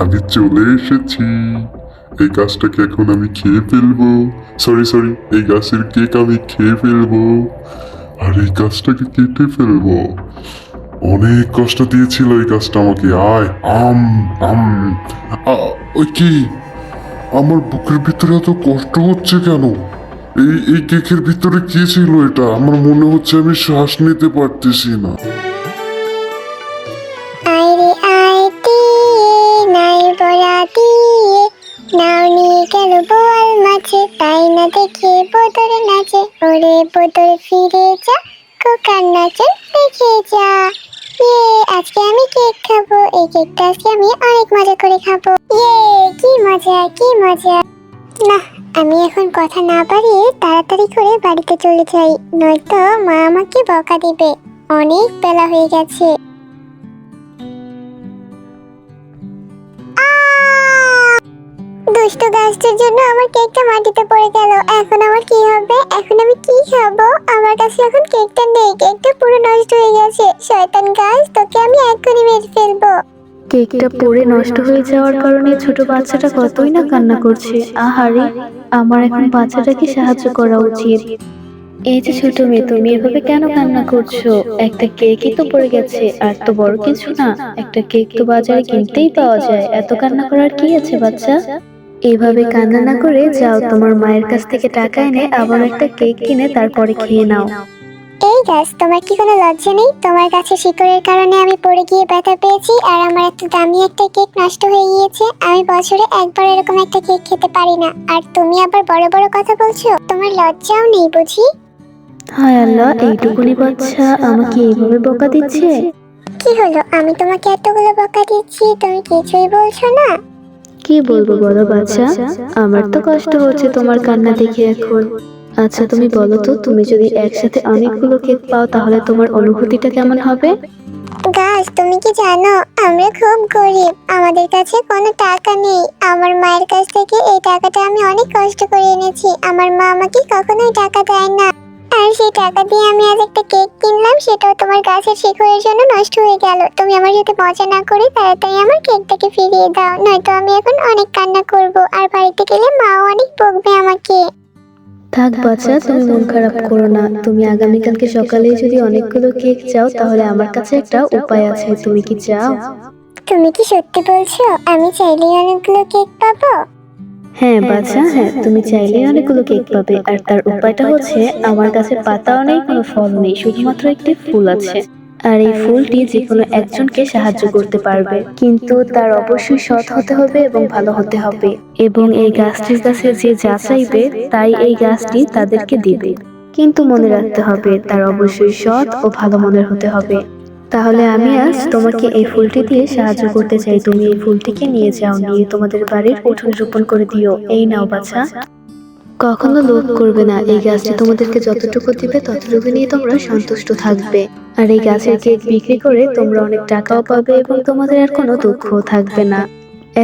আমি চলে এসেছি। এই গাছটাকে এখন আমি খেয়ে ফেলবো। সরি সরি, এই গাছের কেক আমি খেয়ে ফেলবো আর এই গাছটাকে কেটে ফেলবো। অনেক কষ্ট দিয়েছিল এই গাছটা আমাকে। আয় আম আম ওই কি, আমার বুকের ভিতরে এত কষ্ট হচ্ছে কেন? এই এই কেকের ভিতরে কি ছিল এটা? আমার মনে হচ্ছে আমি শ্বাস নিতে পারতেছি না। আইরে আইতে নাই বরাতি নাও নিয়ে গেল বোয়াল মাছে, তাই না দেখে বোতল নাচে। ওরে বোতল ফিরে যা, খোকার নাচন দেখে যা। আজকে আমি কেক খাবো, এই কেকটা আজকে আমি অনেক মজা করে খাবো। কি মজা কি মজা। না, আমি এখন কথা না বাড়িয়ে তাড়াতাড়ি করে বাড়িতে চলে যাই, নয়তো মা আমাকে বকা দিবে। অনেক বেলা হয়ে গেছে। দুষ্ট গাছটার জন্য আমার কেকটা মাটিতে পড়ে গেল। এখন আমার কি হবে? এখন আমি কি খাবো? আমার কাছে এখন কেকটা নেই, কেকটা পুরো নষ্ট হয়ে গেছে। শয়তান গাছ, তোকে আমি এক্ষুনি মেরে ফেলবো। কেকটা পড়ে নষ্ট হয়ে যাওয়ার কারণে ছোট বাচ্চাটা কতই না কান্না করছে। আহারে, আমার এখন বাচ্চাটাকে সাহায্য করা উচিত। এই যে ছোট মেয়ে, তুমি এভাবে কেন কান্না করছো? একটা কেকই তো পড়ে গেছে, আর তো বড় কিছু না। একটা কেক তো বাজারে কিনতেই পাওয়া যায়, এত কান্না করার কি আছে বাচ্চা? এভাবে কান্না না করে যাও, তোমার মায়ের কাছ থেকে টাকা এনে আবার একটা কেক কিনে তারপরে খেয়ে নাও। এই গাছ, তোমার কি কোনো লজ্জা নেই? তোমার কাছে শিকড়ের কারণে আমি পড়ে গিয়ে ব্যথা পেয়েছি, আর আমার এত দামি একটা কেক নষ্ট হয়ে গিয়েছে। আমি বছরে একবার এরকম একটা কেক খেতে পারি না, আর তুমি আবার বড় বড় কথা বলছো? তোমার লজ্জাও নেই বুঝি? হায় আল্লাহ, এইটুকুনি বাচ্চা আমাকে এইভাবে বকা দিচ্ছে। কি হলো? আমি তোমাকে এতগুলো বকা দিচ্ছি, তুমি কিছুই বলছো না? কি বলবো বলো বাচ্চা, আমার তো কষ্ট হচ্ছে তোমার কান্না দেখে এখন। আচ্ছা তুমি বলো তো, তুমি যদি একসাথে অনেকগুলো কেক পাও তাহলে তোমার অনুভূতিটা কেমন হবে? গাছ, তুমি কি জানো আমরা খুব গরিব, আমাদের কাছে কোনো টাকা নেই। আমার মায়ের কাছ থেকে এই টাকাটা আমি অনেক কষ্ট করে এনেছি। আমার মা আমাকে কখনোই টাকা দেয় না, আর সেই টাকা দিয়ে আমি আজ একটা কেক কিনলাম, সেটাও তোমার গাছের শিকড়ের জন্য নষ্ট হয়ে গেল। তুমি আমার সাথে মজা না করে তাড়াতাড়ি আমার কেকটাকে ফিরিয়ে দাও, নয়তো আমি এখন অনেক কান্না করব, আর বাড়িতে গেলে মাও অনেক বকবে আমাকে। থাক বাচ্চা, তুমি মন খারাপ করো না। তুমি আগামীকালকে সকালে যদি অনেকগুলো কেক চাও তাহলে আমার কাছে একটা উপায় আছে। তুমি কি চাও? তুমি কি সত্যি বলছো? আমি চাইলেই অনেকগুলো কেক পাবো? হ্যাঁ বাচ্চা, হ্যাঁ, তুমি চাইলেই অনেকগুলো কেক পাবে। আর তার উপায়টা হচ্ছে, আমার কাছে পাতাও নেই, কোনো ফল নেই, শুধুমাত্র একটি ফুল আছে। আর এই ফুলটি যে কোনো একজনকে সাহায্য করতে পারবে, কিন্তু তার অবশ্যই সৎ হতে হবে এবং ভালো হতে হবে। এবং এই গাছটির কাছে যে যা চাইবে তাই এই গাছটি তাদেরকে দিবে। কিন্তু মনে রাখতে হবে, তার অবশ্যই সৎ ও ভালো মনের হতে হবে। তাহলে আমি আজ তোমাকে এই ফুলটি দিয়ে সাহায্য করতে চাই। তুমি এই ফুলটিকে নিয়ে যাও, নিয়ে তোমাদের বাড়ির উঠোনে রোপণ করে দিও। এই নাও বাছা। কখনো লোভ করবে না, এই গাছটি তোমাদেরকে যতটুকু দিবে ততটুকু নিয়ে তোমরা সন্তুষ্ট থাকবে। আর এই গাছের কেক বিক্রি করে তোমরা অনেক টাকাও পাবে এবং তোমাদের আর কোনো দুঃখও থাকবে না।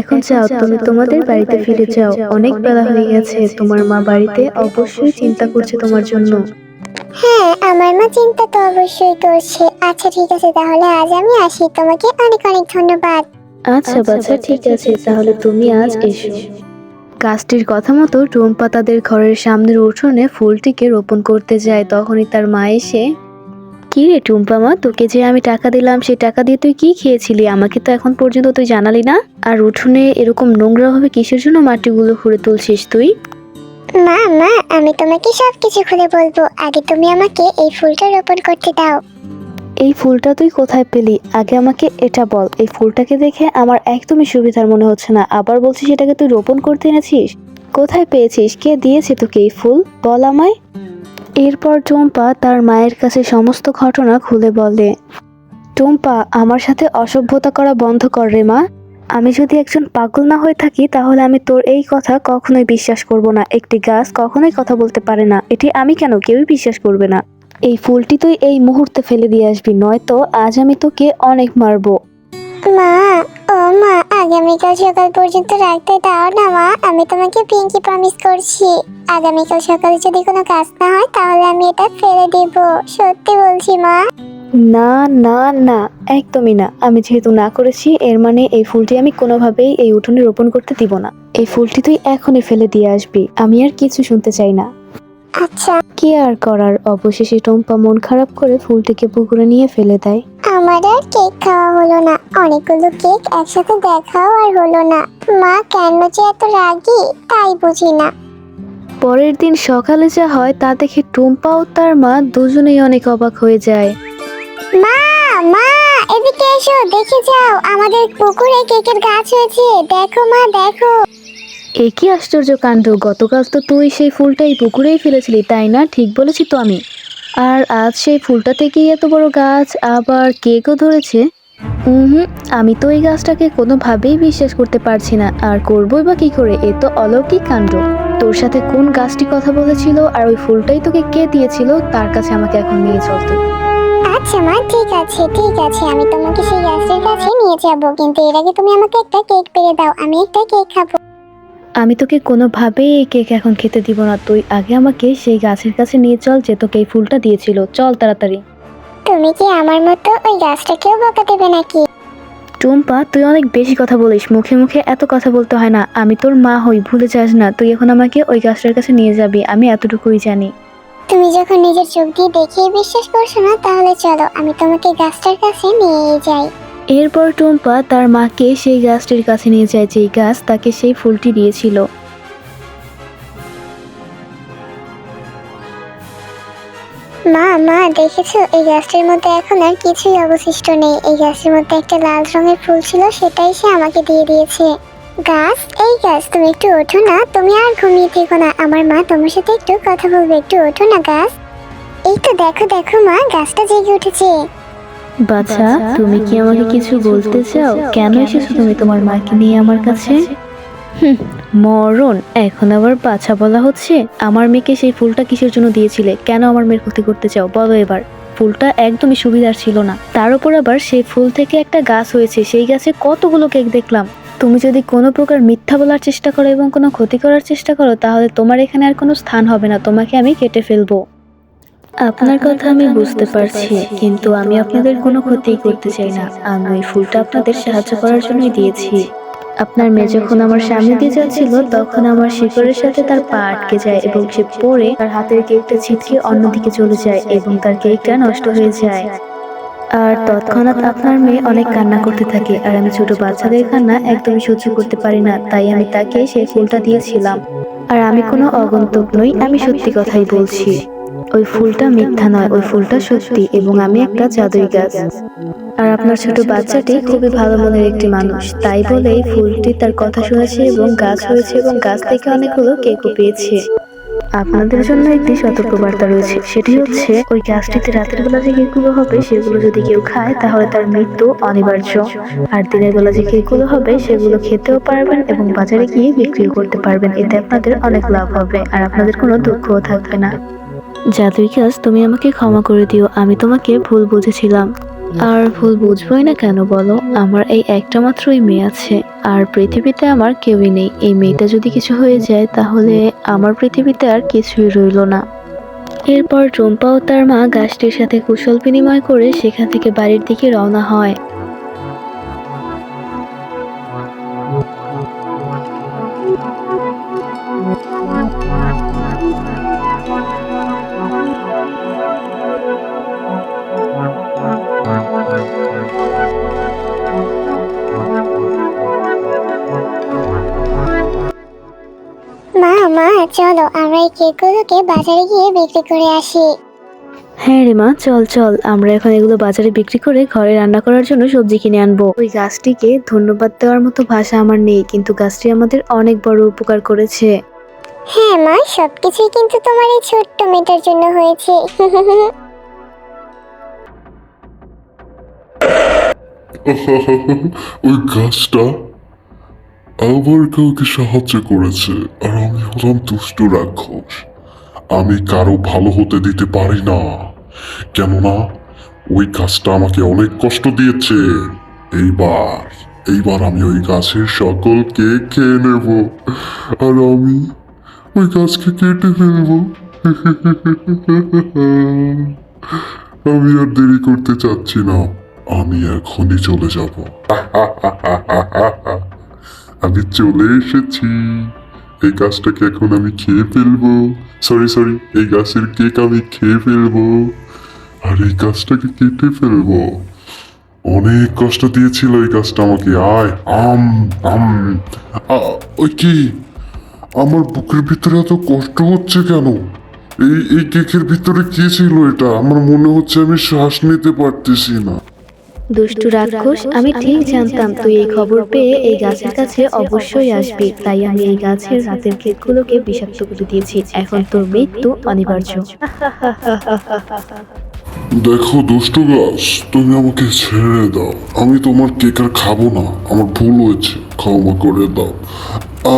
এখন যাও, তুমি তোমাদের বাড়িতে ফিরে যাও, অনেক বেলা হয়ে গেছে। তোমার মা বাড়িতে অবশ্যই চিন্তা করছে তোমার জন্য। হ্যাঁ, আমার মা চিন্তা তো অবশ্যই করছে। আচ্ছা ঠিক আছে, তাহলে আজ আমি আসি। তোমাকে অনেক অনেক ধন্যবাদ। আচ্ছা বাচ্চা, ঠিক আছে, তাহলে তুমি আজ এসো। গাছটির কথা মতো টুম্পা তাদের ঘরের সামনের উঠোনে ফুলটিকে রোপণ করতে যায়। তখনই তার মা এসে, কি রে টুম্পা মা, তোকে যে আমি টাকা দিলাম সেই টাকা দিয়ে তুই কি খেয়েছিলি? আমাকে তো এখন পর্যন্ত তুই জানালি না। আর উঠোনে এরকম নোংরা ভাবে কিসের জন্য মাটিগুলো খুঁড়ে তুলছিস তুই? মা মা, আমি তোমাকে সবকিছু খুলে বলবো, আগে তুমি আমাকে এই ফুলটা রোপণ করতে দাও। এই ফুলটা তুই কোথায় পেলি? আগে আমাকে এটা বল। এই ফুলটাকে দেখে আমার একদমই সুবিধার মনে হচ্ছে না, আবার বলছিস এটাকে তুই রোপণ করতে এনেছিস। কোথায় পেয়েছিস? কে দিয়েছে তোকে এই ফুল? বল আমায়। এরপর টুম্পা তার মায়ের কাছে সমস্ত ঘটনা খুলে বলে। টুম্পা, আমার সাথে অসভ্যতা করা বন্ধ কর রে মা। আমি যদি একজন পাগল না হয়ে থাকি তাহলে আমি তোর এই কথা কখনোই বিশ্বাস করব না। একটি গাছ কখনোই কথা বলতে পারে না, এটি আমি কেন, কেউই বিশ্বাস করবে না। এই ফুলটি তুই এই মুহূর্তে ফেলে দিয়ে আসবি, নয়তো আজ আমি তোকে অনেক মারবো। মা, ও মা, আগামীকাল সকাল পর্যন্ত রাখতে দাও না মা। আমি তোমাকে পিঙ্কি প্রমিস করছি, আগামীকাল সকালে যদি কোনো কাজ না হয় তাহলে আমি এটা ফেলে দেব। সত্যি বলছি মা। না না না, একদমই না। আমি যেহেতু না করেছি, এর মানে এই ফুলটি আমি কোনোভাবেই এই উঠোনে রোপণ করতে দিব না। এই ফুলটি তুই এখনই ফেলে দিয়ে আসবি, আমি আর কিছু শুনতে চাই না। আচ্ছা, কি আর করার, অবশেষে টম্পা মন খারাপ করে ফুলটিকে পুকুরে নিয়ে ফেলে দেয়। আমার আর কেক খাওয়া হলো না, অনেকগুলো কেক একসাথে দেখাও আর হলো না। মা কেন যে এত রাগী তাই বুঝি না। পরের দিন সকালে যা হয় তা দেখে টুম্পা ও তার মা দুজনেই অনেক অবাক হয়ে যায়। মা, মা, এদিকে এসো, দেখে যাও, আমাদের পুকুরে কেকের গাছ হয়েছে। দেখো মা, দেখো। এ কি আশ্চর্য কাণ্ড! গতকাল তো তুই সেই ফুলটাই পুকুরেই ফেলেছিলি, তাই না? ঠিক বলেছি তো আমি? আর আজ সেই ফুলটা থেকেই এত বড় গাছ, আবার কেকও ধরেছে। হুম, আমি তো এই গাছটাকে কোনোভাবেই বিশ্বাস করতে পারছি না। আর করবোই বা কি করে? এ তো অলৌকিক কাণ্ড। তোর সাথে কোন গাছটি কথা বলেছিল আর ওই ফুলটাই তোকে কে দিয়েছিল, তার কাছে আমাকে এখন নিয়ে চল তুই। আচ্ছা মা, ঠিক আছে ঠিক আছে, আমি তোমাকে সেই গাছের কাছে নিয়ে যাব, কিন্তু এর আগে তুমি আমাকে একটা কেক পেড়ে দাও, আমি একটা কেক খাবো। আমি তোকে কোনোভাবেই এই কেক এখন খেতে দিব না। তুই আগে আমাকে সেই গাছের কাছে নিয়ে চল যে তোকে এই ফুলটা দিয়েছিল। চল তাড়াতাড়ি। তুমি কি আমার মতো ওই গাছটাকেও বকা দেবে নাকি? টুম্পা, তুই অনেক বেশি কথা বলিস। মুখে মুখে এত কথা বলতে হয় না। আমি তোর মা হই, ভুলে যাস না। তুই এখন আমাকে ওই গাছটার কাছে নিয়ে যাবি, আমি এতটুকুই জানি। তুমি যখন নিজের চোখ দিয়ে দেখেই বিশ্বাস করছো না, তাহলে চলো আমি তোমাকে গাছটার কাছে নিয়ে যাই। এরপর টুম্পা তার মাকে সেই গাছটির কাছে নিয়ে যায়, যেই গাছ তাকে সেই ফুলটি দিয়েছিল। মা, মা, দেখেছো এই গাছটির মধ্যে এখন আর কিছুই অবশিষ্ট নেই। এই গাছের মধ্যে একটা লাল রঙের ফুল ছিল, সেটাই সে আমাকে দিয়ে দিয়েছে। গাছ, এই গাছ, তুমি একটু ওঠো না, তুমি আর ঘুমিয়ে থেকো না। আমার মা তোমার সাথে একটু কথা বলবে, একটু ওঠো না গাছ। এই তো দেখো দেখো মা, গাছটা জেগে উঠেছে। বাচ্চা, তুমি কি আমাকে কিছু বলতে চাও? কেন এসেছো তুমি তোমার মাকে নিয়ে আমার কাছে? মরণ, এখন আবার বাছা বলা হচ্ছে? আমার মেয়েকে সেই ফুলটা কিসের জন্য দিয়েছিলে? কেন আমার মেয়ের ক্ষতি করতে চাও বলো এবার? ফুলটা একদমই সুবিধার ছিল না, তার উপর আবার সেই ফুল থেকে একটা গাছ হয়েছে, সেই গাছে কতগুলো কেক দেখলাম। তুমি যদি কোনো প্রকার মিথ্যা বলার চেষ্টা করো এবং কোনো ক্ষতি করার চেষ্টা করো, তাহলে তোমার এখানে আর কোনো স্থান হবে না, তোমাকে আমি কেটে ফেলবো। আপনার কথা আমি বুঝতে পারছি, কিন্তু আমি আপনাদের কোনো ক্ষতি করতে চাই না। আমি ওই ফুলটা আপনাদের সাহায্য করার জন্যই দিয়েছি। আপনার মেয়ে যখন আমার সামনে দিয়ে যাচ্ছিল, তখন আমার শিকড়ের সাথে তার পা আটকে যায় এবং সে পড়ে তার হাতের কেকটা ছিটকে অন্যদিকে চলে যায় এবং তার কেকটা নষ্ট হয়ে যায়। আর তৎক্ষণাৎ আপনার মেয়ে অনেক কান্না করতে থাকে, আর আমি ছোট বাচ্চাদের কান্না একদমই সহ্য করতে পারি না, তাই আমি তাকে সেই ফুলটা দিয়েছিলাম। আর আমি কোনো আগন্তুক নই, আমি সত্যি কথাই বলছি। ওই ফুলটা মিথ্যা নয়, ওই ফুলটা সত্যি, এবং আমি একটা জাদুই গাছ। আর আপনার ছোট বাচ্চাটি খুবই ভালো মনের একটি মানুষ, তাই বলে এই ফুলটি তার কথা শুনেছে এবং গাছ হয়েছে এবং গাছ থেকে অনেকগুলো কেকও পেয়েছে। আপনাদের জন্য একটি সতর্কবার্তা রয়েছে, সেটি হচ্ছে ওই গাছটিতে রাতের বেলা যে কেকগুলো হবে সেগুলো যদি কেউ খায় তাহলে তার মৃত্যু অনিবার্য। আর দিনের বেলা যে কেকগুলো হবে সেগুলো খেতেও পারবেন এবং বাজারে গিয়ে বিক্রিও করতে পারবেন। এতে আপনাদের অনেক লাভ হবে আর আপনাদের কোনো দুঃখও থাকবে না। জাদুই গাছ, তুমি আমাকে ক্ষমা করে দিও, আমি তোমাকে ভুল বুঝেছিলাম। আর ভুল বুঝবোই না কেন বলো? আমার এই একটা মাত্রই মেয়ে আছে, আর পৃথিবীতে আমার কেউই নেই। এই মেয়েটা যদি কিছু হয়ে যায় তাহলে আমার পৃথিবীতে আর কিছুই রইল না। এরপর টুম্পা ও তার মা গাছটির সাথে কুশল বিনিময় করে সেখান থেকে বাড়ির দিকে রওনা হয়। মা, মা, চলো আমরা এই কেকগুলোকে বাজারে গিয়ে বিক্রি করে আসি। হ্যাঁ রে মা, চল চল, আমরা এখন এগুলো বাজারে বিক্রি করে ঘরে রান্না করার জন্য সবজি কিনে আনবো। ওই গাছটিকে ধন্যবাদ দেওয়ার মতো ভাষা আমার নেই, কিন্তু গাছটি আমাদের অনেক বড় উপকার করেছে। হ্যাঁ মা, সবকিছুই কিন্তু তোমার এই ছোট্ট মেয়েটার জন্য হয়েছে। ওই গাছটা আবার কাউকে সাহায্য করেছে, আর আমি হলাম দুষ্ট রাক্ষস। আমি কারো ভালো হতে দিতে পারি না, কেননা ওই গাছটা আমাকে অনেক কষ্ট দিয়েছে। এইবার এইবার আমি ওই গাছের সকল কেক খেয়ে নেব, আর আমি ওই গাছকে কেটে ফেলবো। আমি আর দেরি করতে চাচ্ছি না, আমি এখনই চলে যাব। আমি চলে এসেছি। এই গাছটাকে এখন আমি খেয়ে ফেলবো। সরি, এই গাছের কেক আমি খেয়ে ফেলবো। আর এই গাছটাকে কেটে ফেলবো। অনেক কষ্ট দিয়েছিল এই গাছটা আমাকে। আয় আম আম ওই কি, আমার বুকের ভিতরে এত কষ্ট হচ্ছে কেন? এই কেকের ভিতরে কি ছিল এটা? আমার মনে হচ্ছে আমি শ্বাস নিতে পারতেছি না। দুষ্টু রাক্ষস, আমি ঠিক জানতাম তুই এই খবর পেয়ে এই গাছের কাছে অবশ্যই আসবি, তাই আমি এই গাছের রাতের কেকগুলোকে বিষাক্ত করে দিয়েছি। এখন তোর মৃত্যু অনিবার্য। দেখো দুষ্টু গাছ, তুমি আমাকে ছেড়ে দাও। আমি তোমার কেক আর খাবো না, আমার ভুল হয়েছে, ক্ষমা করে দাও। আ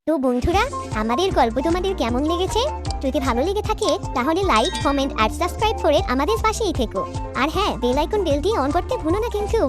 তো বন্ধুরা, আমাদের গল্প তোমাদের কেমন লেগেছে? যদি ভালো লেগে থাকে তাহলে লাইক, কমেন্ট আর সাবস্ক্রাইব করে আমাদের পাশেই থেকো। আর হ্যাঁ, বেল আইকন বেল দিয়ে অন করতে ভুলো না কিন্তু।